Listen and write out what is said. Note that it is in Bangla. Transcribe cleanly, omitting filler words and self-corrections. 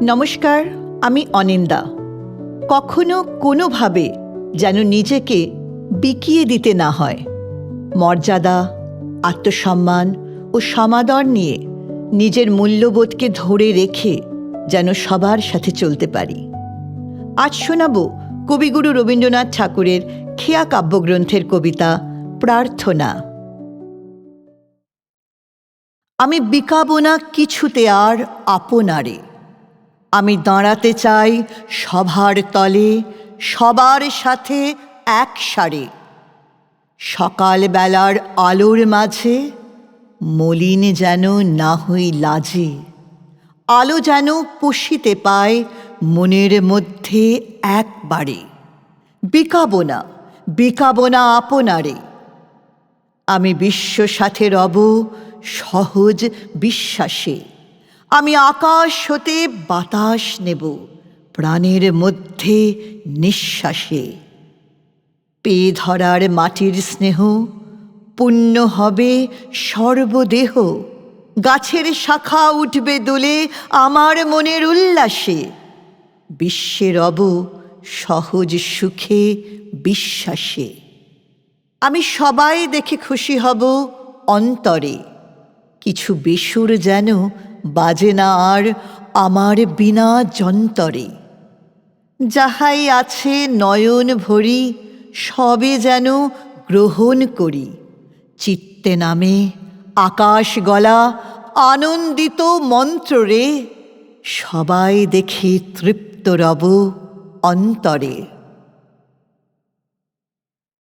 নমস্কার, আমি অনিন্দা। কখনো কোনোভাবে যেন নিজেকে বিকিয়ে দিতে না হয়। মর্যাদা, আত্মসম্মান ও সমাদর নিয়ে নিজের মূল্যবোধকে ধরে রেখে যেন সবার সাথে চলতে পারি। আজ শোনাব কবিগুরু রবীন্দ্রনাথ ঠাকুরের খেয়া কাব্যগ্রন্থের কবিতা প্রার্থনা। আমি বিকাবো না কিছুতে আর আপনারে, আমি দাঁড়াতে চাই সবার তলে, সবার সাথে একসারে। সকালবেলার আলোর মাঝে মলিন যেন না হই লাজে, আলো যেন পশিতে পায় মনের মধ্যে একবারে। বিকাবো না আপনারে, আমি বিশ্ব সাথে রব সহজ বিশ্বাসে। আমি আকাশ হতে বাতাস নেব প্রাণের মধ্যে নিঃশ্বাসে। পেয়ে ধরার মাটির স্নেহ পুণ্য হবে সর্বদেহ, গাছের শাখা উঠবে দোলে আমার মনের উল্লাসে। বিশ্বে রব সহজ সুখে বিশ্বাসে। আমি সবাই দেখে খুশি হব অন্তরে, কিছু বেসুর যেন বাজে না আর আমার বিনা যন্তরে। যাহাই আছে নয়ন ভরি সবে যেন গ্রহণ করি, চিত্তে নামে আকাশ গলা আনন্দিত মন্ত্ররে। সবাই দেখে তৃপ্ত রব অন্তরে।